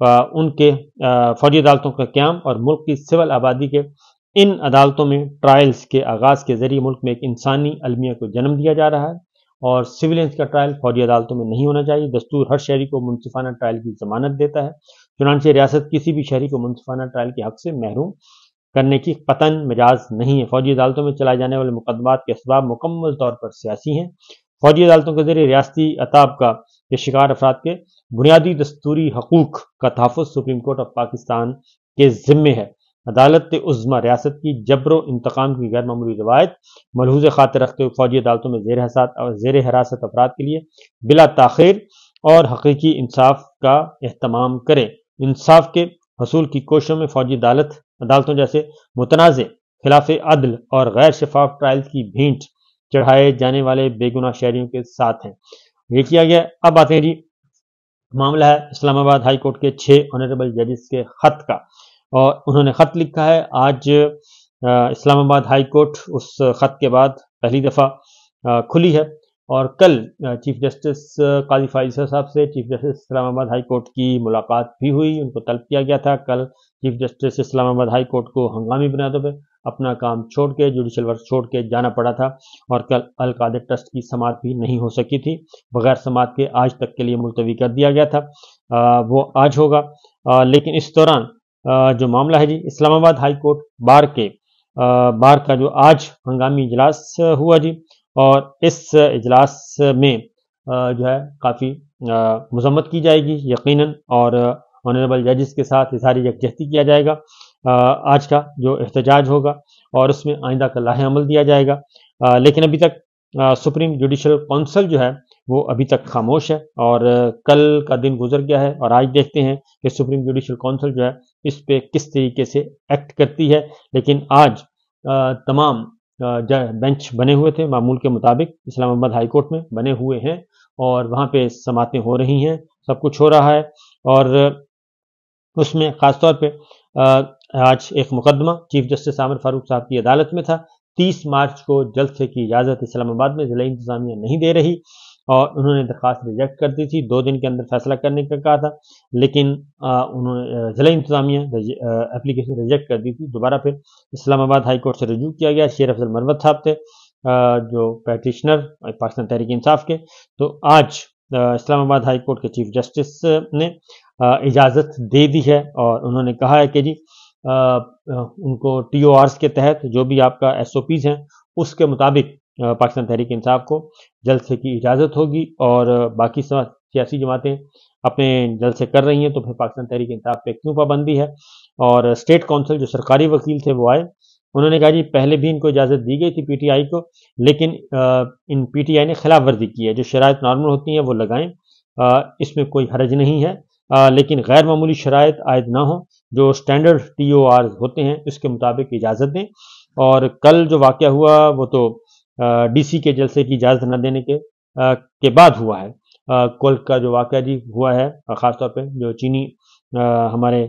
ان کے فوجی عدالتوں کا قیام اور ملک کی سول آبادی کے ان عدالتوں میں ٹرائلز کے آغاز کے ذریعے ملک میں ایک انسانی المیہ کو جنم دیا جا رہا ہے، اور سویلینس کا ٹرائل فوجی عدالتوں میں نہیں ہونا چاہیے۔ دستور ہر شہری کو منصفانہ ٹرائل کی ضمانت دیتا ہے، چنانچہ ریاست کسی بھی شہری کو منصفانہ ٹرائل کے حق سے محروم کرنے کی قطعاً مجاز نہیں ہے۔ فوجی عدالتوں میں چلائے جانے والے مقدمات کے اسباب مکمل طور پر سیاسی ہیں۔ فوجی عدالتوں کے ذریعے ریاستی عتاب کے شکار افراد کے بنیادی دستوری حقوق کا تحفظ سپریم کورٹ آف پاکستان کے ذمے ہے۔ عدالت عظمیٰ ریاست کی جبر و انتقام کی غیر معمولی روایت ملحوظ خاطر رکھتے ہوئے فوجی عدالتوں میں زیر حراست افراد کے لیے بلا تاخیر اور حقیقی انصاف کا اہتمام کرے۔ انصاف کے حصول کی کوششوں میں فوجی عدالتوں جیسے متنازع، خلاف عدل اور غیر شفاف ٹرائلز کی بھینٹ چڑھائے جانے والے بے گناہ شہریوں کے ساتھ ہیں۔ یہ کیا گیا۔ اب آتے ہیں جی، معاملہ ہے اسلام آباد ہائی کورٹ کے 6 آنریبل ججز کے خط کا، اور انہوں نے خط لکھا ہے۔ آج اسلام آباد ہائی کورٹ اس خط کے بعد پہلی دفعہ کھلی ہے، اور کل چیف جسٹس قاضی فائز صاحب سے چیف جسٹس اسلام آباد ہائی کورٹ کی ملاقات بھی ہوئی۔ ان کو طلب کیا گیا تھا، کل چیف جسٹس اسلام آباد ہائی کورٹ کو ہنگامی بنیادوں پہ اپنا کام چھوڑ کے، جوڈیشل ورک چھوڑ کے جانا پڑا تھا، اور کل القادر ٹرسٹ کی سماعت بھی نہیں ہو سکی تھی، بغیر سماعت کے آج تک کے لیے ملتوی کر دیا گیا تھا۔ وہ آج ہوگا، لیکن اس دوران جو معاملہ ہے جی، اسلام آباد ہائی کورٹ بار کا جو آج ہنگامی اجلاس ہوا جی، اور اس اجلاس میں جو ہے کافی مذمت کی جائے گی یقیناً، اور آنریبل ججز کے ساتھ اظہار یکجہتی کیا جائے گا۔ آج کا جو احتجاج ہوگا اور اس میں آئندہ کا لائحہ عمل دیا جائے گا، لیکن ابھی تک سپریم جوڈیشل کونسل جو ہے وہ ابھی تک خاموش ہے، اور کل کا دن گزر گیا ہے، اور آج دیکھتے ہیں کہ سپریم جوڈیشل کونسل جو ہے اس پہ کس طریقے سے ایکٹ کرتی ہے۔ لیکن آج تمام بینچ بنے ہوئے تھے معمول کے مطابق، اسلام آباد ہائی کورٹ میں بنے ہوئے ہیں، اور وہاں پہ سماعتیں ہو رہی ہیں، سب کچھ ہو رہا ہے، اور اس میں خاص طور پہ آج ایک مقدمہ چیف جسٹس عامر فاروق صاحب کی عدالت میں تھا۔ 30 مارچ کو جلسے کی اجازت اسلام آباد میں ضلعی انتظامیہ نہیں دے رہی، اور انہوں نے درخواست ریجیکٹ کر دی تھی، 2 دن کے اندر فیصلہ کرنے کا کہا تھا، لیکن انہوں نے ضلعی انتظامیہ اپلیکیشن ریجیکٹ کر دی تھی۔ دوبارہ پھر اسلام آباد ہائی کورٹ سے رجوع کیا گیا، شیر افضل مروت صاحب تھے جو پیٹیشنر پاکستان تحریک انصاف کے، تو آج اسلام آباد ہائی کورٹ کے چیف جسٹس نے اجازت دے دی ہے، اور انہوں نے کہا ہے کہ جی ان کو ٹی او آرز کے تحت جو بھی آپ کا ایس او پیز ہیں اس کے مطابق پاکستان تحریک انصاف کو جلسے کی اجازت ہوگی، اور باقی سیاسی جماعتیں اپنے جلسے کر رہی ہیں، تو پھر پاکستان تحریک انصاف پہ کیوں پابندی ہے۔ اور اسٹیٹ کونسل جو سرکاری وکیل تھے وہ آئے، انہوں نے کہا جی پہلے بھی ان کو اجازت دی گئی تھی پی ٹی آئی کو، لیکن ان پی ٹی آئی نے خلاف ورزی کی ہے، جو شرائط نارمل ہوتی ہیں وہ لگائیں، اس میں کوئی حرج نہیں ہے، لیکن غیر معمولی شرائط عائد نہ ہوں، جو سٹینڈرڈ ٹی او آر ہوتے ہیں اس کے مطابق اجازت دیں۔ اور کل جو واقعہ ہوا وہ تو ڈی سی کے جلسے کی اجازت نہ دینے کے بعد ہوا ہے۔ کل کا جو واقعہ جی ہوا ہے، خاص طور پہ جو چینی ہمارے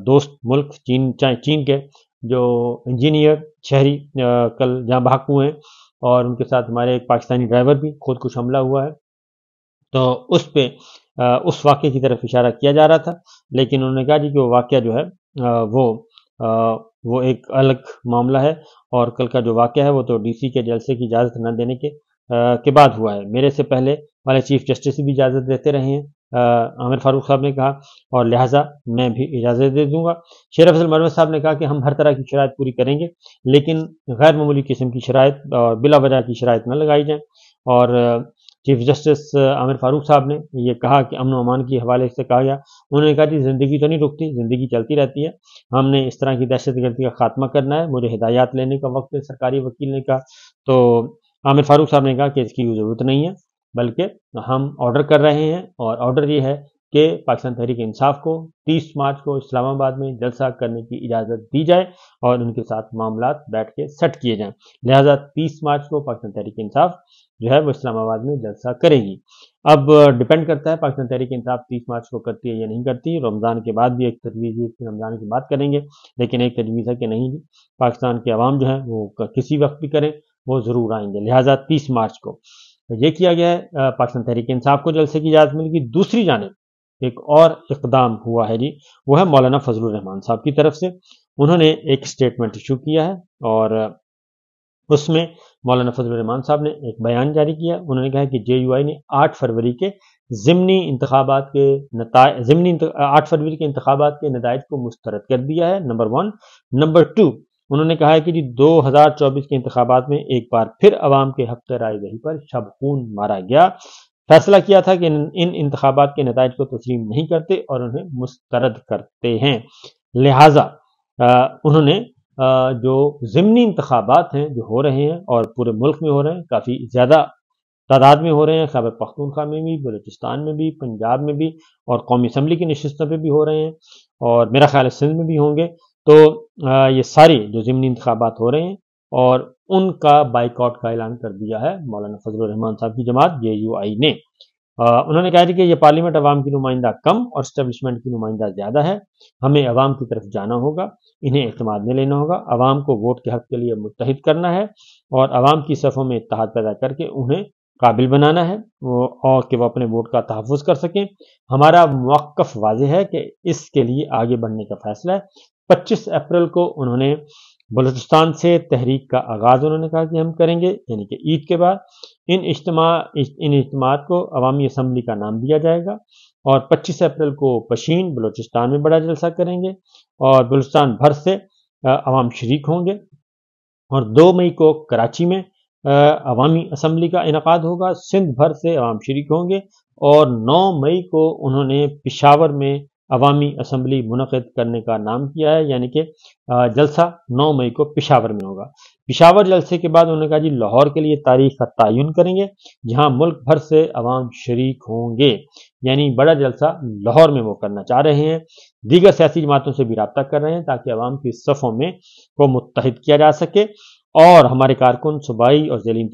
دوست ملک چین کے جو انجینئر شہری کل جہاں بحق ہوئے ہیں، اور ان کے ساتھ ہمارے ایک پاکستانی ڈرائیور بھی خودکش حملہ ہوا ہے، تو اس پہ اس واقعے کی طرف اشارہ کیا جا رہا تھا، لیکن انہوں نے کہا جی کہ وہ واقعہ جو ہے وہ ایک الگ معاملہ ہے، اور کل کا جو واقعہ ہے وہ تو ڈی سی کے جلسے کی اجازت نہ دینے کے بعد ہوا ہے۔ میرے سے پہلے والے چیف جسٹس بھی اجازت دیتے رہے ہیں، عامر فاروق صاحب نے کہا، اور لہٰذا میں بھی اجازت دے دوں گا۔ شیر افضل مروت صاحب نے کہا کہ ہم ہر طرح کی شرائط پوری کریں گے، لیکن غیر معمولی قسم کی شرائط اور بلا وجہ کی شرائط نہ لگائی جائیں۔ اور چیف جسٹس عامر فاروق صاحب نے یہ کہا کہ امن و امان کے حوالے سے کہا گیا، انہوں نے کہا کہ زندگی تو نہیں رکتی، زندگی چلتی رہتی ہے، ہم نے اس طرح کی دہشت گردی کا خاتمہ کرنا ہے، مجھے ہدایات لینے کا وقت ہے، سرکاری وکیل نے کہا۔ تو عامر فاروق صاحب نے کہا کہ اس کی ضرورت نہیں ہے، بلکہ ہم آرڈر کر رہے ہیں، اور آرڈر یہ ہے کہ پاکستان تحریک انصاف کو 30 مارچ کو اسلام آباد میں جلسہ کرنے کی اجازت دی جائے، اور ان کے ساتھ معاملات بیٹھ کے سیٹ کیے جائیں۔ لہٰذا 30 مارچ کو پاکستان تحریک انصاف جو ہے وہ اسلام آباد میں جلسہ کرے گی۔ اب ڈپینڈ کرتا ہے پاکستان تحریک انصاف 30 مارچ کو کرتی ہے یا نہیں کرتی۔ رمضان کے بعد بھی ایک تجویز ہے، رمضان کی بات کریں گے، لیکن ایک تجویز ہے کہ نہیں جی، پاکستان کے عوام جو ہے وہ کسی وقت بھی کریں، وہ ضرور آئیں گے۔ لہٰذا 30 مارچ کو یہ کیا گیا ہے، پاکستان تحریک انصاف کو جلسے کی اجازت ملے گی۔ دوسری جانب ایک اور اقدام ہوا ہے جی، وہ ہے مولانا فضل الرحمان صاحب کی طرف سے۔ انہوں نے ایک سٹیٹمنٹ ایشو کیا ہے اور اس میں مولانا فضل الرحمان صاحب نے ایک بیان جاری کیا۔ انہوں نے کہا کہ جے یو آئی نے 8 فروری کے ضمنی انتخابات کے نتائج 8 فروری کے انتخابات کے نتائج کو مسترد کر دیا ہے، نمبر 1۔ نمبر 2، انہوں نے کہا ہے کہ 2024 کے انتخابات میں ایک بار پھر عوام کے حق رائے دہی پر شب خون مارا گیا، فیصلہ کیا تھا کہ ان انتخابات کے نتائج کو تسلیم نہیں کرتے اور انہیں مسترد کرتے ہیں۔ لہٰذا انہوں نے جو ضمنی انتخابات ہیں جو ہو رہے ہیں اور پورے ملک میں ہو رہے ہیں، کافی زیادہ تعداد میں ہو رہے ہیں، خیبر پختونخوا میں بھی، بلوچستان میں بھی، پنجاب میں بھی، اور قومی اسمبلی کی نشستوں پہ بھی ہو رہے ہیں، اور میرا خیال ہے سندھ میں بھی ہوں گے۔ تو یہ ساری جو ضمنی انتخابات ہو رہے ہیں اور ان کا بائیکاٹ کا اعلان کر دیا ہے مولانا فضل الرحمان صاحب کی جماعت جے یو آئی نے۔ انہوں نے کہا کہ یہ پارلیمنٹ عوام کی نمائندہ کم اور اسٹیبلشمنٹ کی نمائندہ زیادہ ہے، ہمیں عوام کی طرف جانا ہوگا، انہیں اعتماد میں لینا ہوگا، عوام کو ووٹ کے حق کے لیے متحد کرنا ہے اور عوام کی صفوں میں اتحاد پیدا کر کے انہیں قابل بنانا ہے اور کہ وہ اپنے ووٹ کا تحفظ کر سکیں۔ ہمارا موقف واضح ہے کہ اس کے لیے آگے بڑھنے کا فیصلہ ہے۔ 25 اپریل کو انہوں نے بلوچستان سے تحریک کا آغاز انہوں نے کہا کہ ہم کریں گے، یعنی کہ عید کے بعد۔ ان اجتماعات کو عوامی اسمبلی کا نام دیا جائے گا اور 25 اپریل کو پشین بلوچستان میں بڑا جلسہ کریں گے اور بلوچستان بھر سے عوام شریک ہوں گے، اور 2 مئی کو کراچی میں عوامی اسمبلی کا انعقاد ہوگا، سندھ بھر سے عوام شریک ہوں گے، اور 9 مئی کو انہوں نے پشاور میں عوامی اسمبلی منعقد کرنے کا نام کیا ہے، یعنی کہ جلسہ 9 مئی کو پشاور میں ہوگا۔ پشاور جلسے کے بعد انہوں نے کہا جی لاہور کے لیے تاریخ کا تعین کریں گے جہاں ملک بھر سے عوام شریک ہوں گے، یعنی بڑا جلسہ لاہور میں وہ کرنا چاہ رہے ہیں۔ دیگر سیاسی جماعتوں سے بھی رابطہ کر رہے ہیں تاکہ عوام کی صفوں میں کو متحد کیا جا سکے اور ہمارے کارکن صوبائی اور ذیلی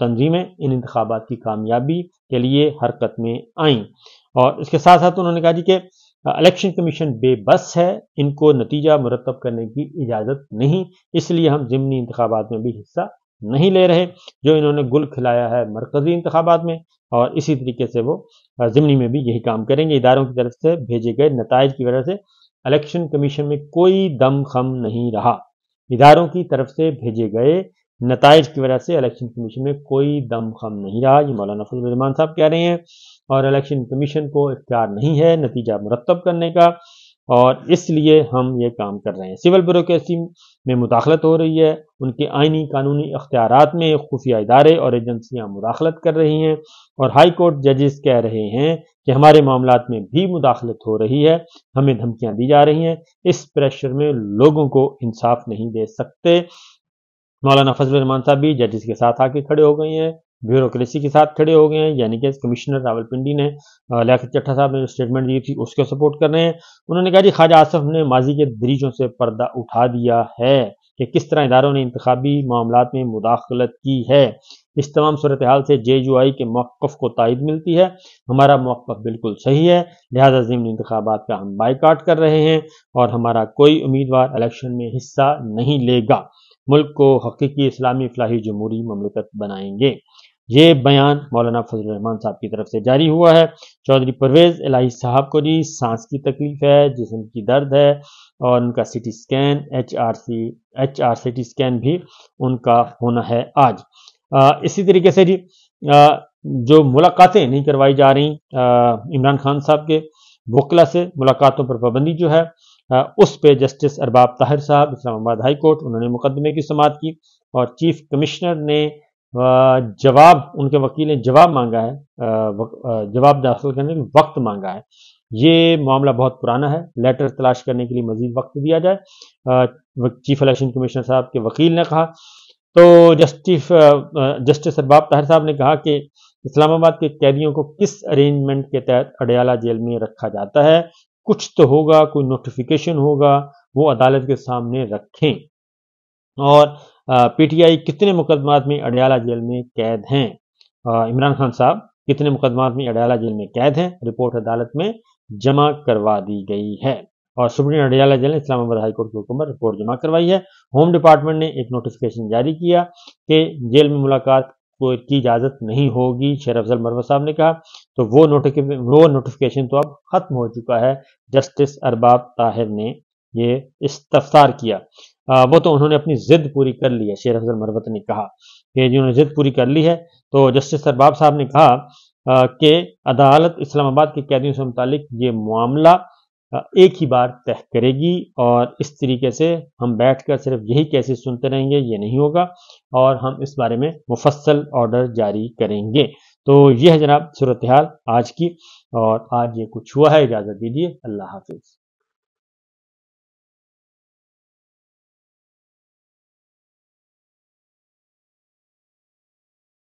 تنظیمیں ان انتخابات کی کامیابی کے لیے حرکت میں آئیں۔ اور اس کے ساتھ ساتھ انہوں نے کہا جی کہ الیکشن کمیشن بے بس ہے، ان کو نتیجہ مرتب کرنے کی اجازت نہیں، اس لیے ہم ضمنی انتخابات میں بھی حصہ نہیں لے رہے، جو انہوں نے گل کھلایا ہے مرکزی انتخابات میں، اور اسی طریقے سے وہ ضمنی میں بھی یہی کام کریں گے۔ اداروں کی طرف سے بھیجے گئے نتائج کی وجہ سے الیکشن کمیشن میں کوئی دم خم نہیں رہا۔ اداروں کی طرف سے بھیجے گئے نتائج کی وجہ سے الیکشن کمیشن میں کوئی دم خم نہیں رہا، یہ مولانا فضل الرحمان صاحب کہہ رہے ہیں، اور الیکشن کمیشن کو اختیار نہیں ہے نتیجہ مرتب کرنے کا، اور اس لیے ہم یہ کام کر رہے ہیں۔ سول بیوروکریسی میں مداخلت ہو رہی ہے، ان کے آئینی قانونی اختیارات میں خفیہ ادارے اور ایجنسیاں مداخلت کر رہی ہیں، اور ہائی کورٹ ججز کہہ رہے ہیں کہ ہمارے معاملات میں بھی مداخلت ہو رہی ہے، ہمیں دھمکیاں دی جا رہی ہیں، اس پریشر میں لوگوں کو انصاف نہیں دے سکتے۔ مولانا فضل الرحمان صاحب بھی ججز کے ساتھ آ کے کھڑے ہو گئے ہیں، بیوروکریسی کے ساتھ کھڑے ہو گئے ہیں، یعنی کہ کمشنر راولپنڈی نے لیاقت چٹھا صاحب نے جو اسٹیٹمنٹ دی تھی اس کو سپورٹ کر رہے ہیں۔ انہوں نے کہا جی خواجہ آصف نے ماضی کے دریچوں سے پردہ اٹھا دیا ہے کہ کس طرح اداروں نے انتخابی معاملات میں مداخلت کی ہے۔ اس تمام صورتحال سے جے یو آئی کے موقف کو تائید ملتی ہے، ہمارا موقف بالکل صحیح ہے، لہذا ضمنی انتخابات کا ہم بائیکاٹ کر رہے ہیں اور ہمارا کوئی امیدوار الیکشن میں حصہ نہیں لے گا، ملک کو حقیقی اسلامی فلاحی جمہوری مملکت بنائیں گے۔ یہ بیان مولانا فضل الرحمان صاحب کی طرف سے جاری ہوا ہے۔ چودھری پرویز الہی صاحب کو جی سانس کی تکلیف ہے، جسم کی درد ہے، اور ان کا C T scan H R C T scan بھی ان کا ہونا ہے آج۔ اسی طریقے سے جی جو ملاقاتیں نہیں کروائی جا رہی عمران خان صاحب کے وکلا سے، ملاقاتوں پر پابندی جو ہے اس پہ جسٹس ارباب طاہر صاحب اسلام آباد ہائی کورٹ انہوں نے مقدمے کی سماعت کی، اور چیف کمشنر نے جواب، ان کے وکیل نے جواب مانگا ہے، جواب داخل کرنے کے وقت مانگا ہے۔ یہ معاملہ بہت پرانا ہے، لیٹر تلاش کرنے کے لیے مزید وقت دیا جائے، چیف الیکشن کمشنر صاحب کے وکیل نے کہا۔ تو جسٹس ارباب طاہر صاحب نے کہا کہ اسلام آباد کے قیدیوں کو کس ارینجمنٹ کے تحت اڈیالہ جیل میں رکھا جاتا ہے، کچھ تو ہوگا، کوئی نوٹیفیکیشن ہوگا، وہ عدالت کے سامنے رکھیں۔ اور پی ٹی آئی کتنے مقدمات میں اڈیالہ جیل میں قید ہیں، عمران خان صاحب کتنے مقدمات میں اڈیالہ جیل میں قید ہیں، رپورٹ عدالت میں جمع کروا دی گئی ہے، اور سپرنٹینڈنٹ اڈیالہ جیل نے اسلام آباد ہائی کورٹ کے حکم پر رپورٹ جمع کروائی ہے۔ ہوم ڈپارٹمنٹ نے ایک نوٹیفیکیشن جاری کیا کہ جیل میں ملاقات کی اجازت نہیں ہوگی، شیر افضل مروت صاحب نے کہا۔ تو وہ نوٹیفیکیشن تو اب ختم ہو چکا ہے۔ جسٹس ارباب طاہر نے یہ استفسار کیا۔ وہ تو انہوں نے اپنی ضد پوری کر لی ہے، شیر افضل مروت نے کہا کہ جنہوں نے ضد پوری کر لی ہے۔ تو جسٹس ارباب صاحب نے کہا کہ عدالت اسلام آباد کے قیدیوں سے متعلق یہ معاملہ ایک ہی بار طے کرے گی، اور اس طریقے سے ہم بیٹھ کر صرف یہی کیسز سنتے رہیں گے، یہ نہیں ہوگا، اور ہم اس بارے میں مفصل آرڈر جاری کریں گے۔ تو یہ ہے جناب صورتحال آج کی، اور آج یہ کچھ ہوا ہے۔ اجازت دیجیے، اللہ حافظ۔